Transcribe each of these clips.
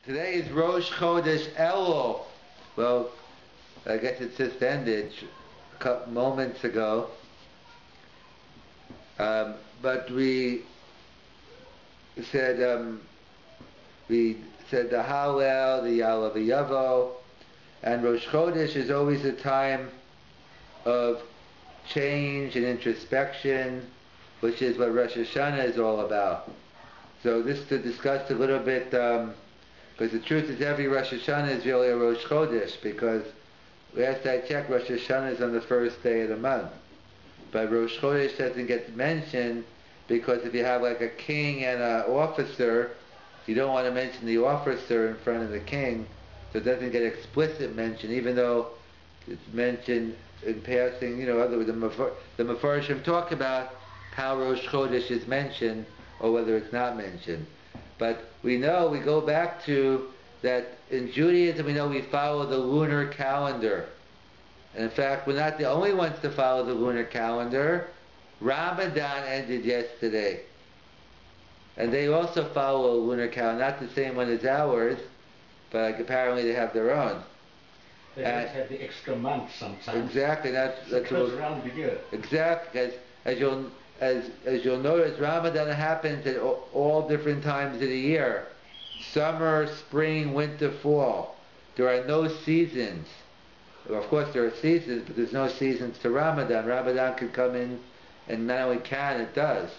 Today is Rosh Chodesh Elul. Well, I guess it just ended a couple moments ago. But said we said the Hallel, the Yalav Yavo, and Rosh Chodesh is always a time of change and introspection, which is what Rosh Hashanah is all about. So this to discuss a little bit, because the truth is every Rosh Hashanah is really a Rosh Chodesh, because last I checked, Rosh Hashanah is on the first day of the month. But Rosh Chodesh doesn't get mentioned because if you have like a king and an officer, you don't want to mention the officer in front of the king, so it doesn't get explicit mention, even though it's mentioned in passing. The Mefarshim talk about how Rosh Chodesh is mentioned or whether it's not mentioned. But we know, we go back to that in Judaism, we know we follow the lunar calendar. And in fact, we're not the only ones to follow the lunar calendar. Ramadan ended yesterday. And they also follow a lunar calendar, not the same one as ours, but like apparently they have their own. They just have the extra month sometimes. Exactly, that's it goes around the year. Exactly, as you'll notice, Ramadan happens at all different times of the year. Summer, spring, winter, fall. There are no seasons. Well, of course there are seasons, but there's no seasons to Ramadan. Ramadan can come in, and not only can, it does.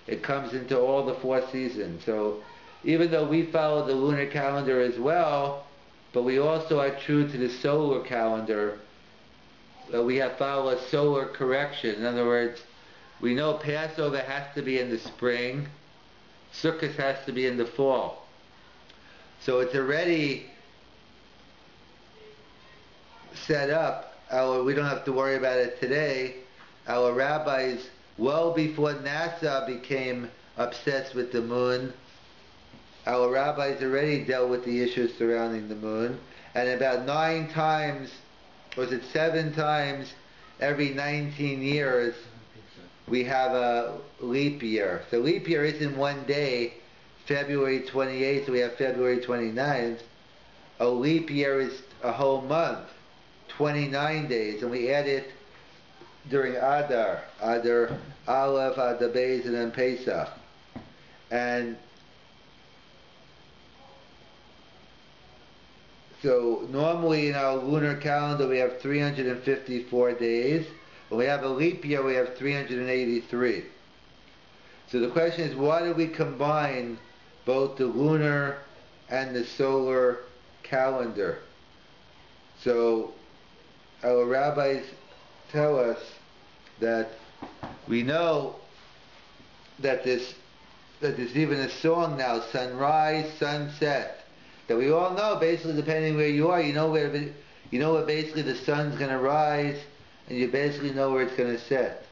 It comes into all the 4 seasons. So even though we follow the lunar calendar as well, but we also are true to the solar calendar. We have followed a solar correction. In other words, we know Passover has to be in the spring, Sukkot has to be in the fall. So it's already set up. We don't have to worry about it today. Our rabbis, well before NASA became obsessed with the moon, our rabbis already dealt with the issues surrounding the moon. And about 9 times, or is it 7 times, every 19 years, we have a leap year. So leap year isn't one day, February 28th, so we have February 29th. A leap year is a whole month, 29 days, and we add it during Adar, Aleph, Adar Beis, and then Pesach. And so normally in our lunar calendar we have 354 days. When we have a leap year we have 383. So the question is, why do we combine both the lunar and the solar calendar? So our rabbis tell us that we know that there's even a song now, sunrise, sunset, that we all know basically, depending where you are, you know where basically the sun's going to rise, and you basically know where it's going to set.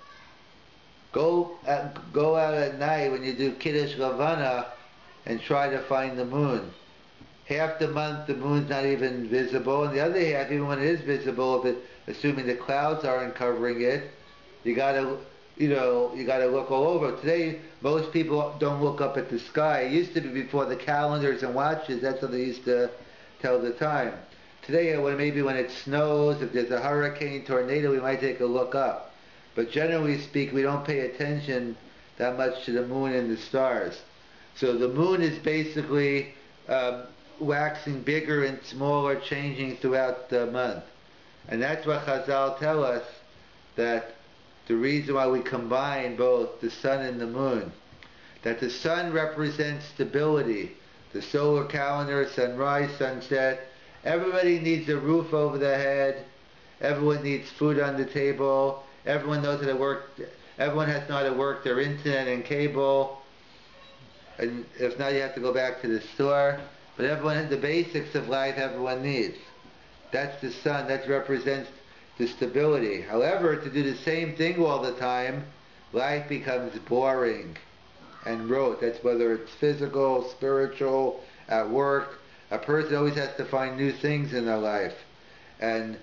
Go out at night when you do Kiddush Lavana and try to find the moon. Half the month the moon's not even visible, and the other half, even when it is visible, assuming the clouds aren't covering it, you gotta look all over. Today, most people don't look up at the sky. It used to be before the calendars and watches, that's how they used to tell the time. Today, maybe when it snows, if there's a hurricane, tornado, we might take a look up. But generally speaking, we don't pay attention that much to the moon and the stars. So the moon is basically waxing bigger and smaller, changing throughout the month. And that's what Chazal tell us, that the reason why we combine both the sun and the moon, that the sun represents stability. The solar calendar, sunrise, sunset, everybody needs a roof over their head, everyone needs food on the table, everyone knows how to work, everyone has to know how to work their internet and cable, and if not you have to go back to the store, but everyone has the basics of life everyone needs. That's the sun, that represents the stability. However, to do the same thing all the time, life becomes boring and rote. That's whether it's physical, spiritual, at work. A person always has to find new things in their life. And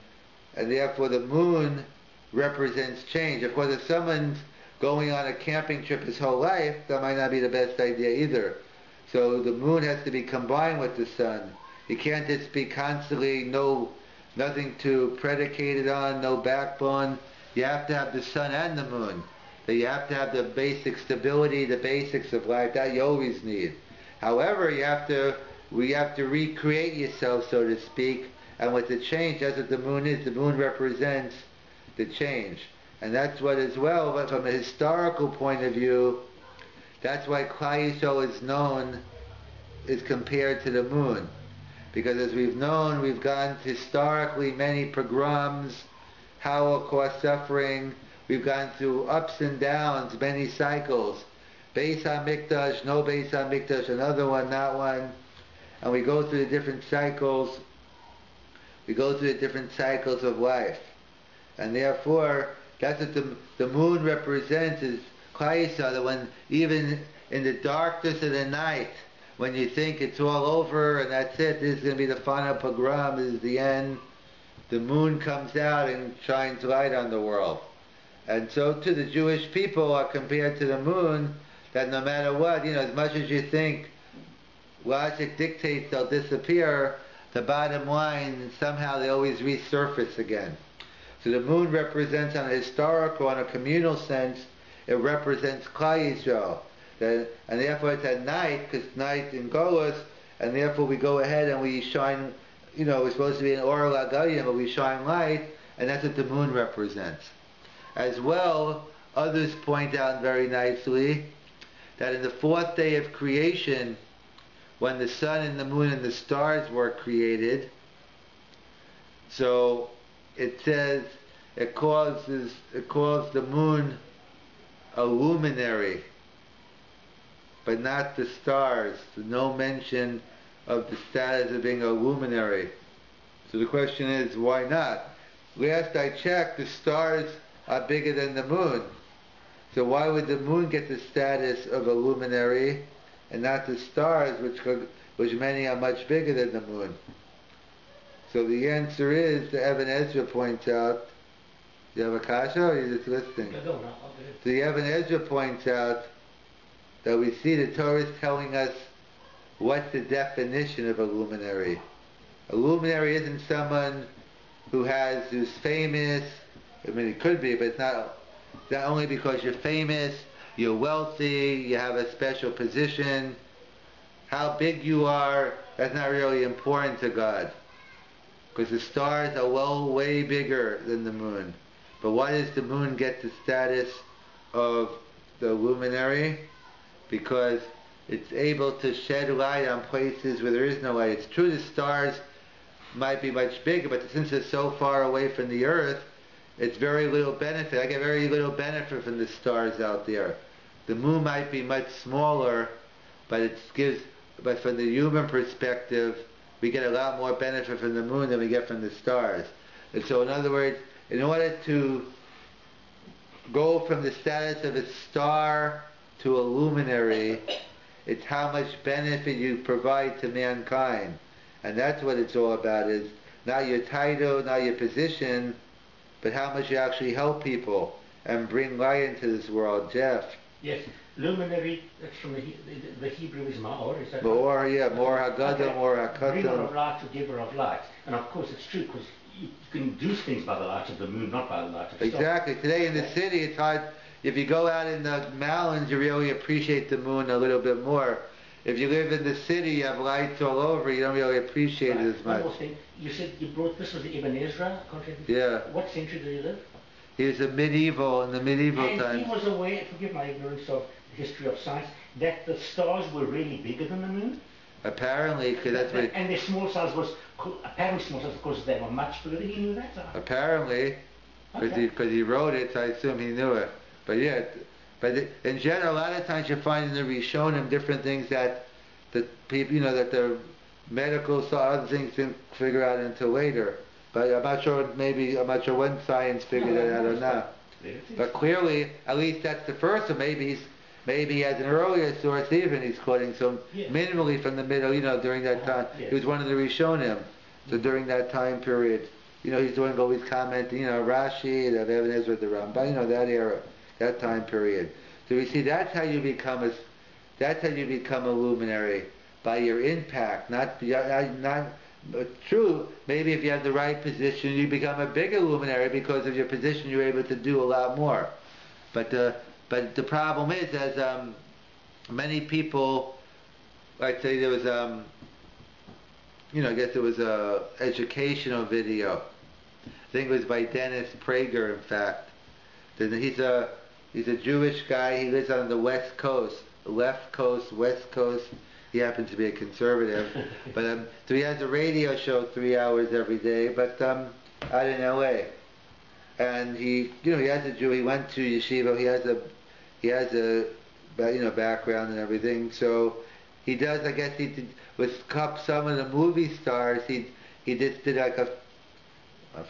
therefore the moon represents change. Of course, if someone's going on a camping trip his whole life, that might not be the best idea either. So the moon has to be combined with the sun. You can't just be constantly nothing to predicate it on, no backbone. You have to have the sun and the moon. So you have to have the basic stability, the basics of life that you always need. However, we have to recreate yourself, so to speak, and with the change, that's what the moon is. The moon represents the change. And that's what as well, but from a historical point of view, that's why Klal Yisrael is compared to the moon. Because as we've known, we've gone historically many pogroms, Holocaust suffering, we've gone through ups and downs, many cycles. Beis HaMikdash, no Beis HaMikdash, another one, not one. And we go through the different cycles. We go through the different cycles of life. And therefore, that's what the moon represents, is Klal Yisrael, that when even in the darkness of the night, when you think it's all over and that's it, this is going to be the final pogrom, this is the end, the moon comes out and shines light on the world. And so to the Jewish people are compared to the moon, that no matter what, as much as you think logic dictates they'll disappear, the bottom line, somehow they always resurface again. So the moon represents, on a historical, on a communal sense, it represents Klal Yisrael. And therefore it's at night, because night in Golus, and therefore we go ahead and we shine, we're supposed to be in Or L'Agayim, but we shine light, and that's what the moon represents. As well, others point out very nicely that in the fourth day of creation, when the sun and the moon and the stars were created, so it says it calls the moon a luminary, but not the stars. So no mention of the status of being a luminary. So the question is, why not? Last I checked, the stars are bigger than the moon. So why would the moon get the status of a luminary and not the stars, which many are much bigger than the moon? So the answer is, the Evan Ezra points out, you have a kasha or are you just listening? No. So the Evan Ezra points out that we see the Torah is telling us what's the definition of a luminary. A luminary isn't someone who's famous. I mean, it could be, but it's not only because you're famous, you're wealthy, you have a special position. How big you are, that's not really important to God. Because the stars are way bigger than the moon. But why does the moon get the status of the luminary? Because it's able to shed light on places where there is no light. It's true the stars might be much bigger, but since they're so far away from the earth, it's very little benefit. I get very little benefit from the stars out there. The moon might be much smaller, but but from the human perspective, we get a lot more benefit from the moon than we get from the stars. And so in other words, in order to go from the status of a star to a luminary, it's how much benefit you provide to mankind. And that's what it's all about, is not your title, not your position, but how much you actually help people and bring light into this world. Jeff? Yes, luminary, that's from the Hebrew is ma'or, is that Ma'or, right? yeah, Mor HaGadol, Mor Bringer HaKatan. of light, or giver of light. And of course it's true, because you can do things by the light of the moon, not by the light of the stars. Exactly. Today in the city, it's hard. If you go out in the mountains, you really appreciate the moon a little bit more. If you live in the city, you have lights all over, you don't really appreciate it as much. One more thing. You said you brought, this was the Ibn Ezra? Yeah. What century did he live? He was in the medieval And times. he was aware, forgive my ignorance of the history of science, that the stars were really bigger than the moon? Apparently, because that's what... And their small size was, apparently small size, because they were much further. He knew that? Apparently, because he wrote it, so I assume he knew it. But yeah, in general, a lot of times you find in the Rishonim different things that the people, that the medical other things didn't figure out until later. But I'm not sure when science figured it out or not. But clearly, at least that's the first one. Maybe he has an earlier source even he's quoting some minimally from the middle, during that time. He was one of the Rishonim. So during that time period, he's doing all these commenting, Rashi, the Evan Ezra, the Rabbi, that era, that time period. So we see that's how you become That's how you become a luminary, by your impact, not true. Maybe if you have the right position, you become a bigger luminary because of your position. You're able to do a lot more. But the problem is, as many people, like say there was I guess it was a educational video. I think it was by Dennis Prager, in fact. He's a Jewish guy. He lives on the West Coast, left coast, West Coast. He happens to be a conservative, but so he has a radio show 3 hours every day, but out in L.A. And he has a Jew. He went to yeshiva. He has a background and everything. So he does. I guess he did with some of the movie stars. He just did like a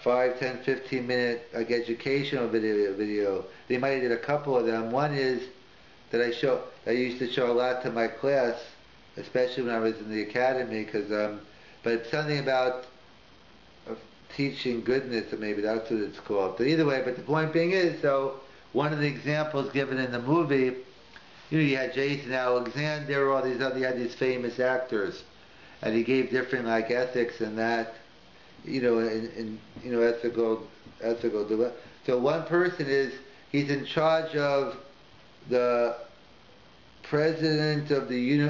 5, 10, 15 minute like educational video. They might have did a couple of them. One is that I used to show a lot to my class, especially when I was in the academy, but it's something about teaching goodness, or maybe that's what it's called. But either way, but the point being is, so one of the examples given in the movie, you had Jason Alexander, all these other, you had these famous actors, and he gave different like ethics and that, ethical. So one person he's in charge of the president of the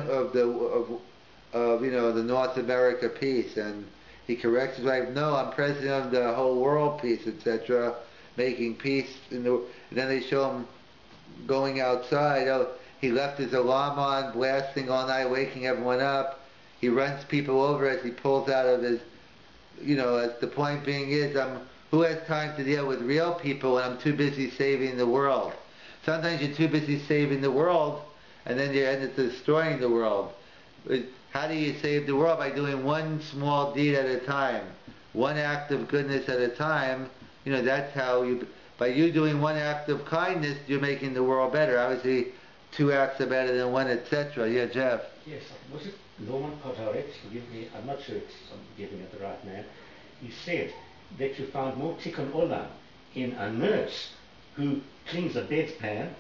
North America peace, and he corrects his wife. No, I'm president of the whole world peace, etc. Making peace. And then they show him going outside. Oh, he left his alarm on, blasting all night, waking everyone up. He runs people over as he pulls out of his. As the point being is, who has time to deal with real people when I'm too busy saving the world? Sometimes you're too busy saving the world, and then you end up destroying the world. How do you save the world? By doing one small deed at a time, one act of goodness at a time. That's how by you doing one act of kindness, you're making the world better. Obviously, 2 acts are better than 1, etc. Yeah, Jeff. Yes, was it Norman Podhoretz? Forgive me, I'm not sure I'm giving it the right man. He said that you found more tikkun olam in a nurse who cleans a bedpan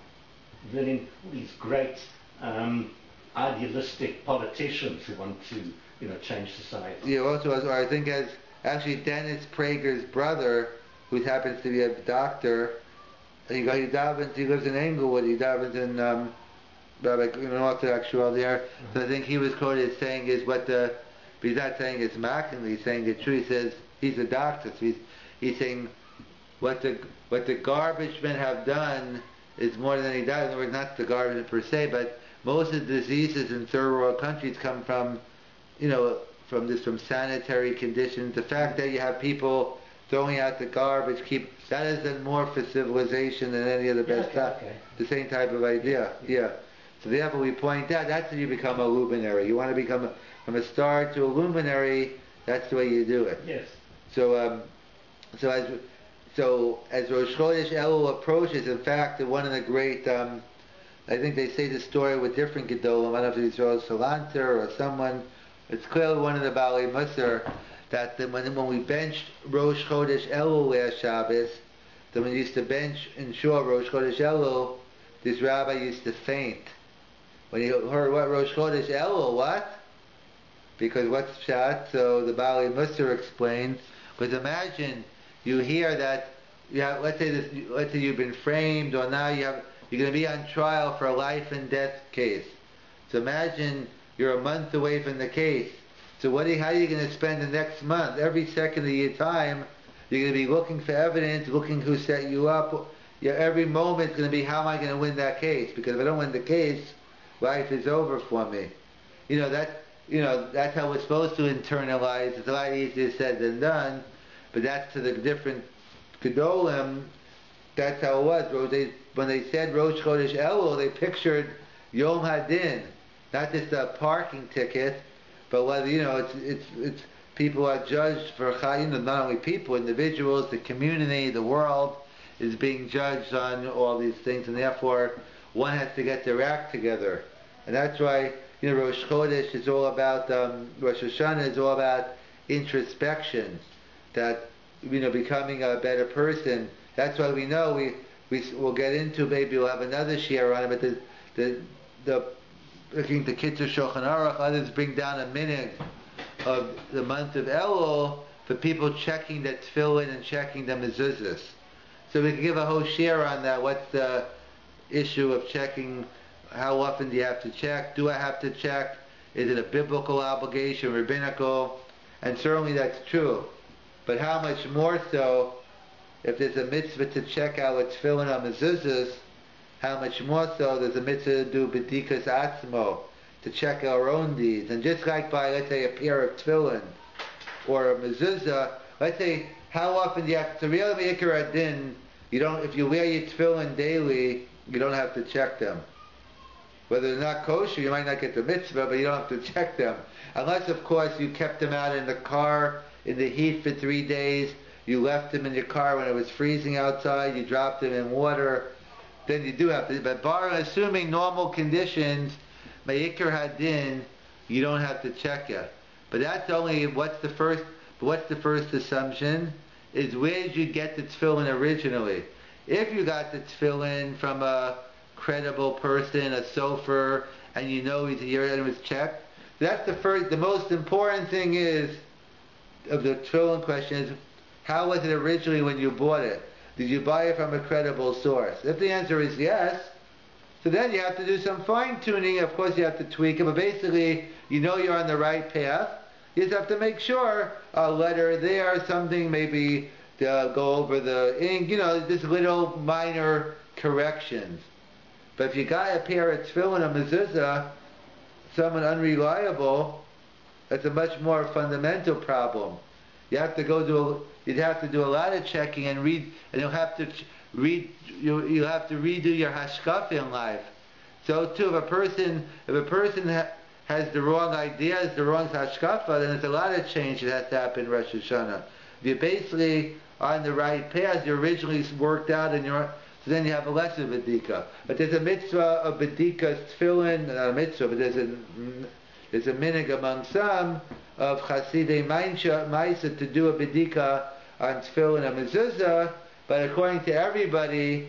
than in all these great idealistic politicians who want to, change society. Yeah, also, I think as actually Dennis Prager's brother, who happens to be a doctor, he lives in Englewood. He davens in Rabbi Orthodox world there. So I think he was quoted as saying but he's not saying it's mockingly, he's saying the truth. He says he's a doctor, so he's saying what the garbage men have done is more than he does. In other words, not the garbage per se, but most of the diseases in third world countries come from sanitary conditions. The fact that you have people throwing out the garbage, that isn't more for civilization than any of the best stuff. Okay. The same type of idea. Yeah. So therefore we point out, that's how you become a luminary. You want to become from a star to a luminary, that's the way you do it. Yes. So as Rosh Chodesh Elul approaches, in fact, one of the great, I think they say the story with different Gedolim, I don't know if it's Rosh Salanter or someone, it's clearly one of the Bali Musar, that when we benched Rosh Chodesh Elul last Shabbos, then when we used to bench in Shul Rosh Chodesh Elul, this rabbi used to faint. When he heard what Rosh Chodesh Elul, what? Because what's Pshat? So the Bali Musar explains, because imagine you hear that let's say you've been framed, or now you're going to be on trial for a life and death case. So imagine you're a month away from the case. So how are you going to spend the next month? Every second of your time, you're going to be looking for evidence, looking who set you up. Every moment is going to be, how am I going to win that case? Because if I don't win the case, life is over for me. That's how we're supposed to internalize. It's a lot easier said than done, but that's to the different Gedolim. That's how it was. When they said Rosh Chodesh Elul, they pictured Yom Hadin, not just a parking ticket, but whether it's people are judged for not only people, individuals, the community, the world is being judged on all these things, and therefore one has to get their act together, and that's why Rosh Chodesh is all about Rosh Hashanah is all about introspection, that becoming a better person. That's why we know we'll get into, maybe we'll have another share on it, but the looking to Kitzur Shulchan Aruch, others bring down a minute of the month of Elul for people checking the tefillin and checking the mezuzahs. So we can give a whole share on that. What's the issue of checking? How often do you have to check? Do I have to check? Is it a biblical obligation, rabbinical? And certainly that's true. But how much more so if there's a mitzvah to check our tefillin on mezuzahs, how much more so there's a mitzvah to do bedikas atzmo, to check our own deeds. And just like by, let's say, a pair of tefillin or a mezuzah, let's say, how often do you have to real ikar adin? You don't. If you wear your tefillin daily, you don't have to check them. Whether they're not kosher, you might not get the mitzvah, but you don't have to check them. Unless, of course, you kept them out in the car in the heat for 3 days, you left them in your car when it was freezing outside, you dropped them in water, then you do have to. But assuming normal conditions, Me'ikr Hadin, you don't have to check it. But that's only, what's the first assumption? Is where did you get the tefillin originally? If you got the tefillin from a credible person, a sofer, and you know he's here and it was checked, that's the most important thing is, of the tefillin question is, how was it originally when you bought it? Did you buy it from a credible source? If the answer is yes, so then you have to do some fine-tuning. Of course you have to tweak it, but basically you know you're on the right path. You just have to make sure a letter there, something maybe to go over the ink, just little minor corrections. But if you got a pair of tefillin, a mezuzah, someone unreliable, that's a much more fundamental problem. You have to you'd have to do a lot of checking and read, and you'll have to redo your hashkafa in life. So too, if a person has the wrong ideas, the wrong hashkafa, then there's a lot of change that has to happen in Rosh Hashanah. If you're basically on the right path, you originally worked out, so then you have a less of a bedika. But there's a mitzvah of bedika tefillin, not a mitzvah, but there's a minig among some of Chasidei Maisa to do a bedika on tefillin and mezuzah, but according to everybody,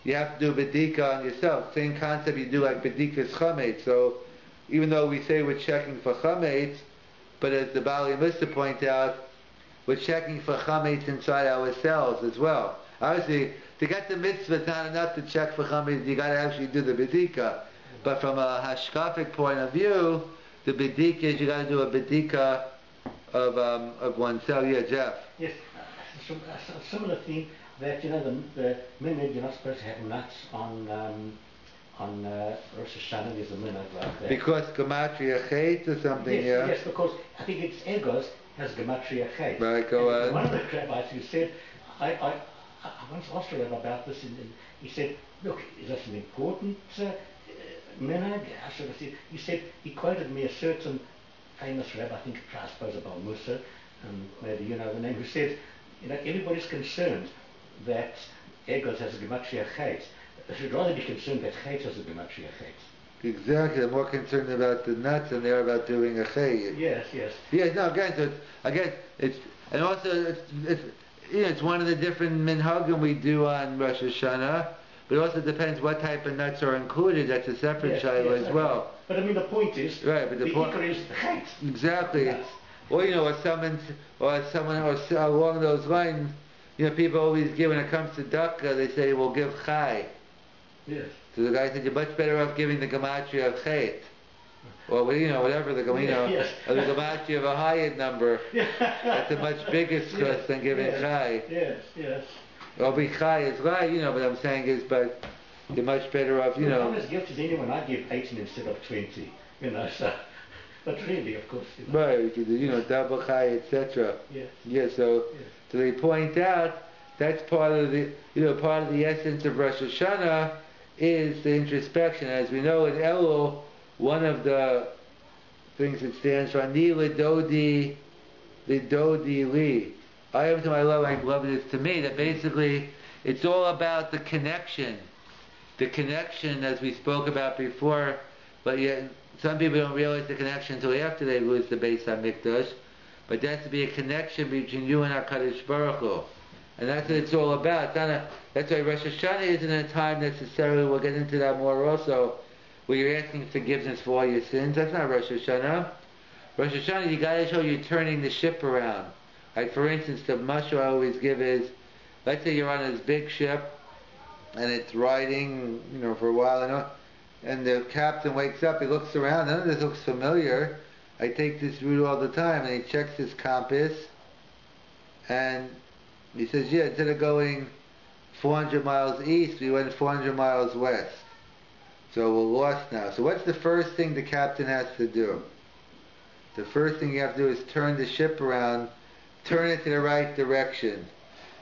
you have to do a bedika on yourself. Same concept you do like bedikas chametz. So even though we say we're checking for chametz, but as the Bali Mr. point out, we're checking for chametz inside ourselves as well. Obviously, to get the mitzvah, it's not enough to check for chametz. You got to actually do the bedika. But from a hashkafic point of view, the bedika is you got to do a bedika of oneself. Yeah, Jeff. Yes, a similar theme that the minhag, you're not supposed to have nuts on Rosh Hashanah. There's a minhag like that. Because gematria chet or something. Yes, yeah. Yes, because I think it's egos has gematria chet. Right, go on. One of the rabbis who said, I once asked a rabbi about this, and he said, "Look, is this an important minhag?" How should I say? He said he quoted me a certain famous rabbi, I think I suppose about Musa, maybe you know the name, who said, everybody's concerned that egos has a gematria chet. They should rather be concerned that chet has a gematria chet. Exactly, they're more concerned about the nuts than they are about doing a chet. Yes, yes. Yeah, no, again, and also it's one of the different minhagim we do on Rosh Hashanah. But it also depends what type of nuts are included. That's a separate shayla as well. But I mean, the point is, right? But the point is the chet. Exactly. Yes. Or along those lines, people always give when it comes to dukkah, they say we'll give chai. Yes. So the guy said you're much better off giving the gematria of chet, or whatever the yes. or the gematria of a Hayat number. That's a much bigger stress than giving chai. Yes, yes. Or be chai is right, what I'm saying is, but you're much better off, I'm as guilty as anyone. I give 18 instead of 20, so. But really, of course. Right, you could do, double chai, etc. Yes. Yeah, so they point out that's part of the essence of Rosh Hashanah is the introspection. As we know in Elul, one of the things it stands for, Ni Lidodi Li. I am to my love, my beloved is to me. That basically, it's all about the connection. The connection, as we spoke about before, but yet some people don't realize the connection until after they lose the Beis HaMikdash. But there has to be a connection between you and HaKadosh Baruch Hu. And that's what it's all about. That's why Rosh Hashanah isn't a time necessarily, we'll get into that more also, where you're asking forgiveness for all your sins. That's not Rosh Hashanah. Rosh Hashanah, you gotta show you're turning the ship around. Like for instance, the mashal I always give is, let's say you're on this big ship, and it's riding, for a while, and the captain wakes up, he looks around, none of this looks familiar. I take this route all the time, and he checks his compass, and he says, yeah, instead of going 400 miles east, we went 400 miles west. So we're lost now. So what's the first thing the captain has to do? The first thing you have to do is turn the ship around, turn it to the right direction.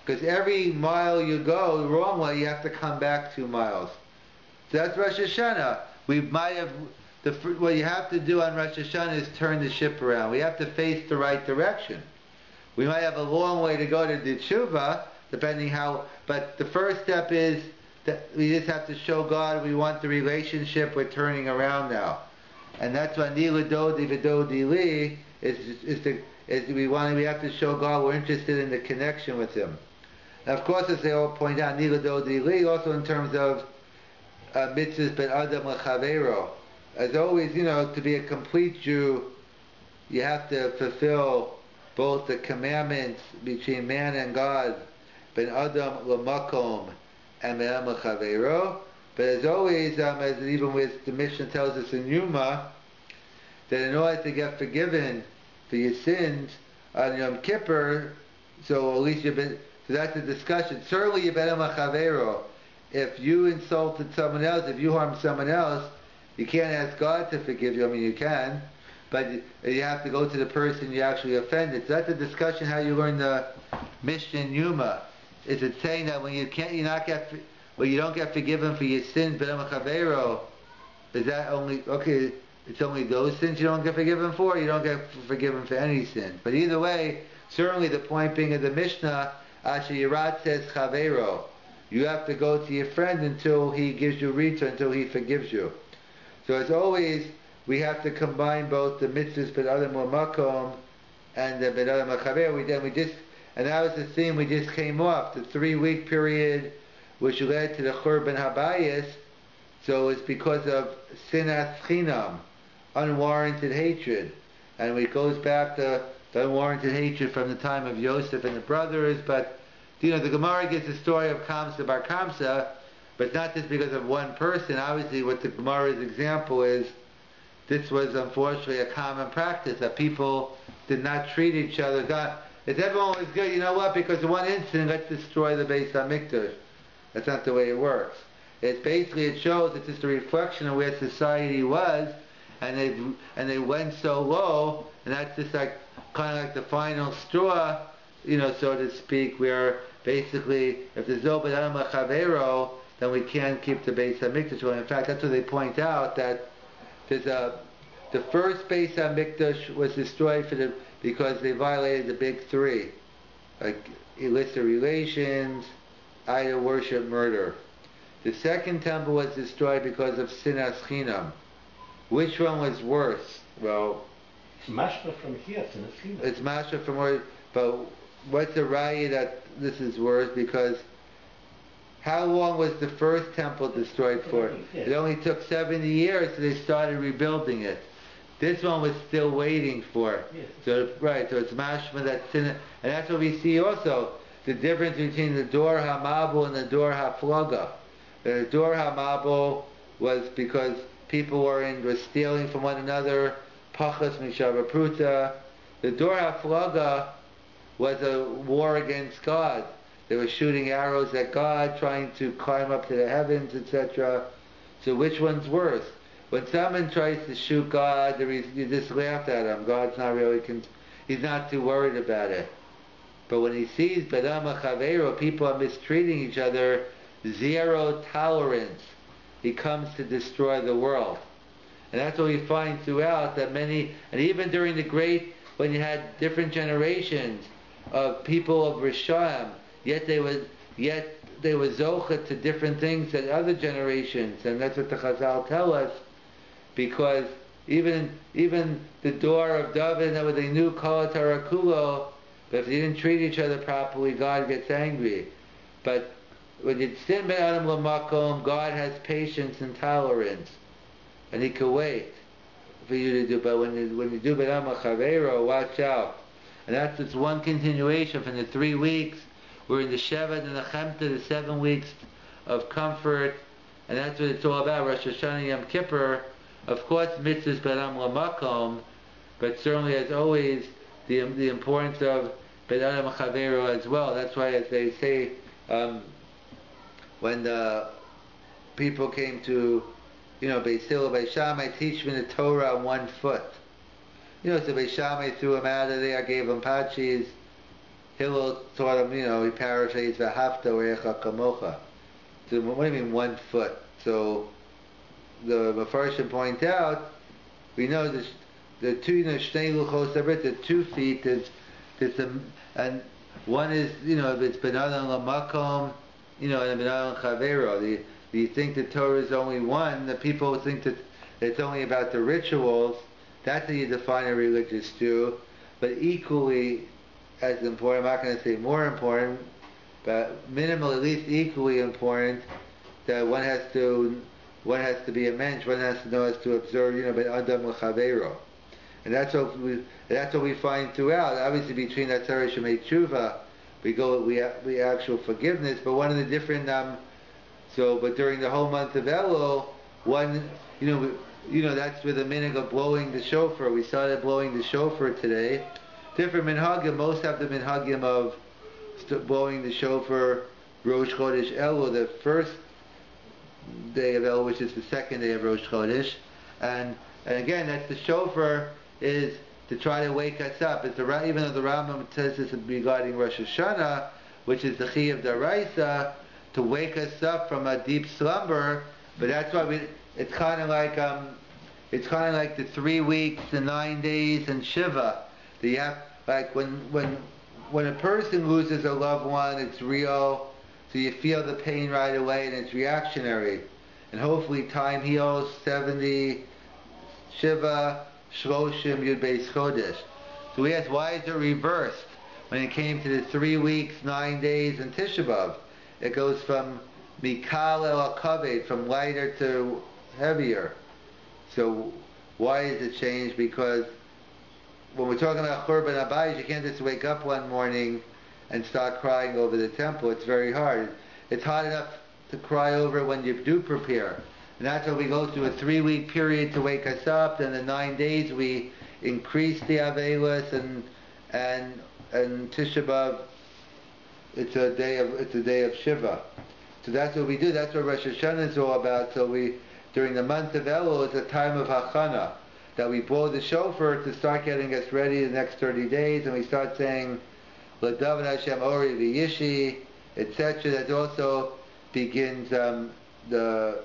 Because every mile you go the wrong way, you have to come back 2 miles. So that's Rosh Hashanah. What you have to do on Rosh Hashanah is turn the ship around. We have to face the right direction. We might have a long way to go to the tshuva, depending how, but the first step is that we just have to show God we want the relationship, we're turning around now. And that's what Nila Dodi Vidodi Li we have to show God we're interested in the connection with Him. And of course, as they all point out, Nila Dodi Li, also in terms of mitzvahs ben Adam lechavero. As always, to be a complete Jew, you have to fulfill both the commandments between man and God, ben Adam lemakom and ben Adam lechavero. But as always, as even with the Mishnah tells us in Yuma, that in order to get forgiven for your sins on Yom Kippur, so at least so that's a discussion. Certainly, you ben Adam lechavero. If you insulted someone else, if you harmed someone else, you can't ask God to forgive you. I mean, you can, but you have to go to the person you actually offended. So that's a discussion how you learn the Mishnah in Yuma. Is it saying that when you don't get forgiven for your sins, ben Adam lechavero, is that only okay? It's only those sins you don't get forgiven for. You don't get forgiven for any sin. But either way, certainly the point being of the Mishnah, Asher Yirat says chavero. You have to go to your friend until he gives you return, until he forgives you. So as always, we have to combine both the mitzvahs ben Adam u'makom and the ben Adam lechavero. And that was the theme we just came off, the 3-week period which led to the Churban Habayis. So it's because of sinas chinam, unwarranted hatred. And it goes back to the unwarranted hatred from the time of Yosef and the brothers, but the Gemara gives the story of Kamsa bar Kamsa, but not just because of one person. Obviously, what the Gemara's example is, this was unfortunately a common practice, that people did not treat each other. If everyone was good, you know what, because of one incident, let's destroy the Beis HaMikdash. That's not the way it works. It shows it's just a reflection of where society was, and they went so low, and that's just kind of like the final straw, so to speak, where basically, if there's no ben Adam lechavero, then we can't keep the Beis HaMikdash going. In fact, that's what they point out, that the first Beis HaMikdash was destroyed because they violated the big 3, like illicit relations, idol worship, murder. The second temple was destroyed because of sinas chinam. Which one was worse? Well, it's mashma from here, sinas chinam. It's mashma from where, but what's the raya that this is worse? Because how long was the first temple destroyed for? Yes. It only took 70 years, so they started rebuilding it. This one was still waiting for. Yes. So it's mashma that's in it, and that's what we see also. The difference between the Dor HaMabul and the Dor HaFlaga. The Dor HaMabul was because people were stealing from one another, Pachas Mishava Pruta. The Dor HaFlaga was a war against God. They were shooting arrows at God, trying to climb up to the heavens, etc. So which one's worse? When someone tries to shoot God, you just laugh at him. God's not really, he's not too worried about it. But when he sees ben Adam lechavero, people are mistreating each other, 0 tolerance. He comes to destroy the world. And that's what we find throughout, that many, and even during the great, when you had different generations of people of Rishaim, yet they were zochah to different things than other generations. And that's what the Chazal tell us, because even the door of David, they knew Kol Tarakulo, but if they didn't treat each other properly, God gets angry. But when you sin ben Adam lemakom, God has patience and tolerance. and he can wait for you to do. But when you do B'nam Chavero, watch out. And that's just one continuation from the 3 weeks. We're in the Shevat and the Chemta, the 7 weeks of comfort, and that's what it's all about. Rosh Hashanah, Yom Kippur, of course, mitzvahs B'nam Lamakom, but certainly, as always, the importance of B'nam Chavero as well. That's why, as they say, when the people came to, Beis Hillel, Beis Shammai, teach me the Torah on 1 foot. So Beis Shammai threw him out of there, gave him pachis. Hillel taught him, he paraphrased V'hafta U'echa Kamocha. So what do you mean 1 foot? So the Mefarshim point out, we know the two, Shnei Luchos Abrit, the 2 feet and one is, if it's B'nadon Lamakom, and B'nadon Chavero. Do you think the Torah is only one? The people think that it's only about the rituals. That's how you define a religious Jew. But equally as important, I'm not going to say more important, but minimal, at least equally important, that one has to be a mensch, one has to know how to observe, Ben Adam L'Chaveiro. And that's what we find throughout. Obviously, between Atzara Shemei Tshuva, we actual forgiveness. But one of the different but during the whole month of Elul, that's with the minhag of blowing the shofar. We started blowing the shofar today. Different minhagim. Most have the minhagim of blowing the shofar Rosh Chodesh Elul, the first day of Elul, which is the second day of Rosh Chodesh, and again, that's the shofar is to try to wake us up. Even though the Rambam says this regarding Rosh Hashanah, which is the Chi of Daraisa, to wake us up from a deep slumber. But that's why it's kind of like the 3 weeks, the 9 days, and Shiva. That you have, like when a person loses a loved one, it's real. So you feel the pain right away, and it's reactionary. And hopefully time heals. 70 Shiva Shloshim Yud Beis Chodesh. So we asked, why is it reversed when it came to the 3 weeks, 9 days, and Tisha B'Av? It goes from Mikal El Kaved, from lighter to heavier. So why is it changed? Because when we're talking about Churban Abayis, you can't just wake up one morning and start crying over the temple. It's very hard. It's hard enough to cry over when you do prepare. And that's why we go through a 3-week period to wake us up. Then the 9 days we increase the Avelis, and Tisha B'Av, it's a day of Shiva. So that's what we do. That's what Rosh Hashanah is all about. So during the month of Elul, it's a time of Hachana, that we blow the shofar to start getting us ready the next 30 days, and we start saying L'David Hashem Ori V'Yishi, etc. That also begins that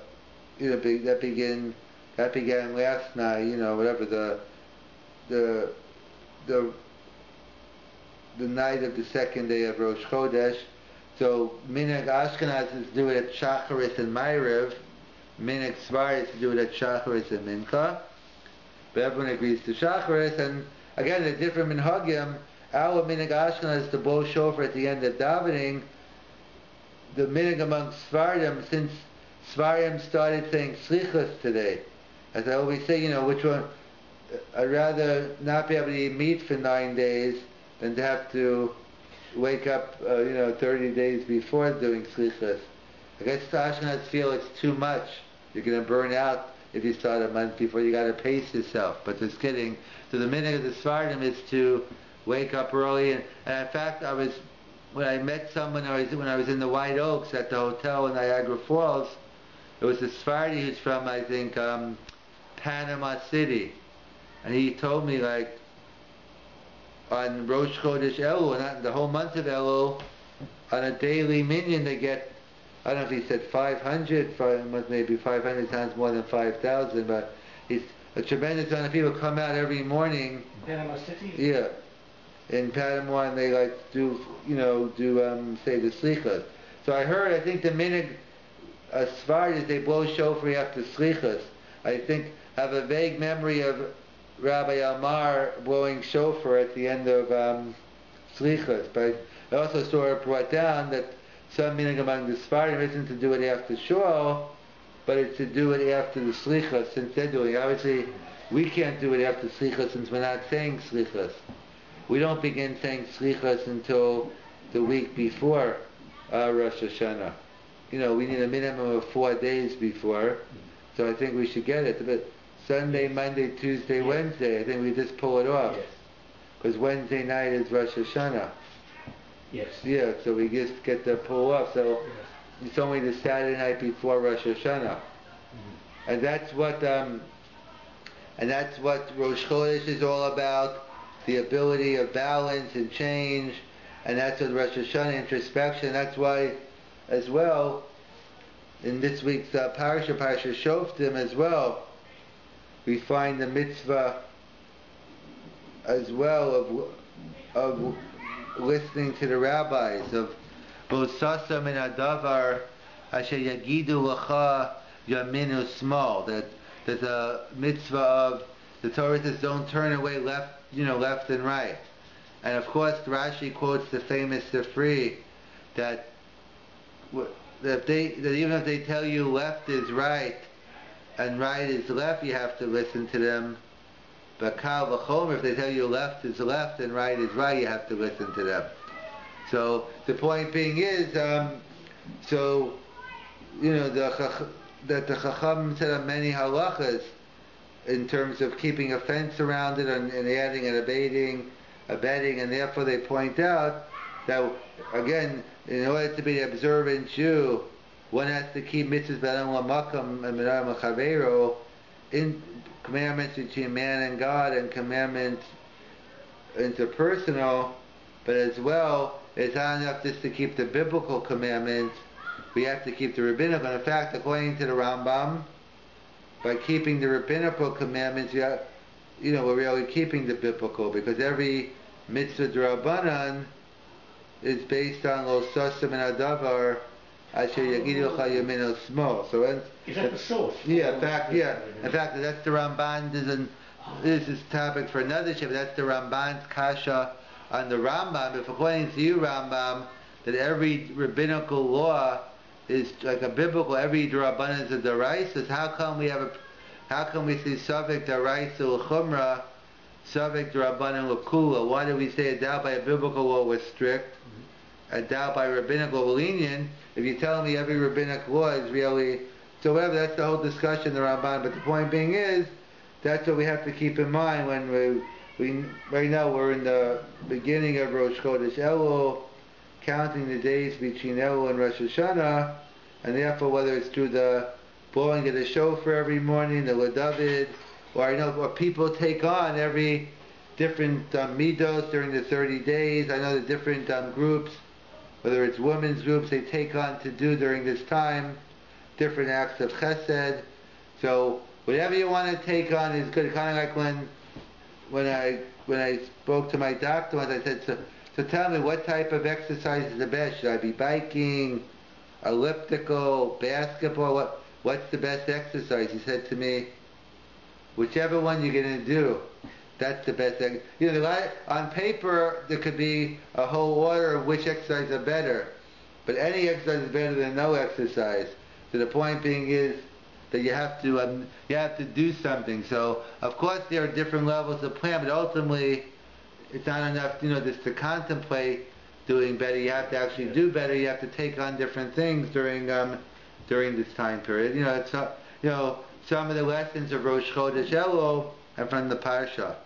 began last night. Whatever the night of the second day of Rosh Chodesh. So Minhag Ashkenaz is to do it at Shacharis and Ma'ariv. Minhag Svar is to do it at Shacharis and Mincha. But everyone agrees to Shacharis. And again, the different Minhagim. Our Minhag Ashkenaz is to blow shofar at the end of davening. The Minhag among Svardim, since Svardim started saying Slichas today, as I always say, which one? I'd rather not be able to eat meat for 9 days than to have to wake up, 30 days before doing Slichas. I guess Ashkenaz feel it's too much. You're going to burn out if you start a month before. You got to pace yourself. But just kidding. So the minhag of the Svardim is to wake up early. And in fact, when I met someone when I was in the White Oaks at the hotel in Niagara Falls, it was a Sephardi who's from, I think, Panama City. And he told me, like, on Rosh Chodesh Elul, and the whole month of Elul, on a daily minyan they get, I don't know if he said 500, maybe 500 times more than 5,000, but it's a tremendous amount of people come out every morning. In Panama City? Yeah. In Panama, and they do say the Slichas. So I think the minhag Sfardis, they blow shofar after Slichas. I have a vague memory of Rabbi Amar blowing shofar at the end of Slichas. But I also saw it brought down that some minhag among the Sfardim isn't to do it after Shul, but it's to do it after the slichas, since they're doing it. Obviously, we can't do it after slichas since we're not saying slichas. We don't begin saying slichas until the week before Rosh Hashanah. We need a minimum of 4 days before, so I think we should get it. But Sunday, Monday, Tuesday, Wednesday, I think we just pull it off. Because Wednesday night is Rosh Hashanah. Yes. Yeah, so we just get the pull off. So it's only the Saturday night before Rosh Hashanah. And that's what Rosh Chodesh is all about, the ability of balance and change, and that's what Rosh Hashanah, introspection. That's why, as well, in this week's Parasha Shoftim as well, we find the mitzvah as well of listening to the rabbis, of Bosasa min hadavar asher yagidu lecha yaminu small. That the mitzvah of the Torah says don't turn away left and right. And of course Rashi quotes the famous Sifri that even if they tell you left is right and right is left, you have to listen to them. But Kal v'chomer, if they tell you left is left and right is right, you have to listen to them. So the point being is, that the Chacham said on many halachas in terms of keeping a fence around it and adding and abetting, and therefore they point out that, again, in order to be an observant Jew, one has to keep mitzvahs b'adam l'makam and b'adam l'chaveiro, in commandments between man and God and commandments interpersonal, but as well, it's not enough just to keep the biblical commandments, we have to keep the rabbinical. And in fact, according to the Rambam, by keeping the rabbinical commandments, we're really keeping the biblical, because every mitzvah d'Rabbanan is based on lo sasim and adavar asher yagidu lecha yaminu small. So is that the source? In fact, that's the Ramban. This is topic for another shiur, but that's the Ramban's kasha on the Rambam. If according to you, Rambam, that every rabbinical law is like a biblical, every d'Rabbanan is a d'oraisa, how come we see Savik d'oraisa l'chumra, Savik d'Rabbanan l'kula? Why do we say a doubt by a biblical law was strict, a doubt by rabbinical was lenient? If you tell me every rabbinic law is really, so whatever, that's the whole discussion in the Ramban. But the point being is, that's what we have to keep in mind when we right now we're in the beginning of Rosh Chodesh Elul, counting the days between Elul and Rosh Hashanah, and therefore whether it's through the blowing of the shofar every morning, the L'David, or people take on every different midos during the 30 days. I know the different groups, whether it's women's groups, they take on to do during this time different acts of chesed. So whatever you want to take on is good. Kind of like when I spoke to my doctor once, I said, so tell me, what type of exercise is the best? Should I be biking, elliptical, basketball? What's the best exercise? He said to me, whichever one you're going to do, that's the best thing. On paper, there could be a whole order of which exercises are better, but any exercise is better than no exercise. So the point being is that you have to do something. So of course there are different levels of plan, but ultimately it's not enough, just to contemplate doing better. You have to actually do better. You have to take on different things during this time period. Some of the lessons of Rosh Chodesh Elul are from the Parsha.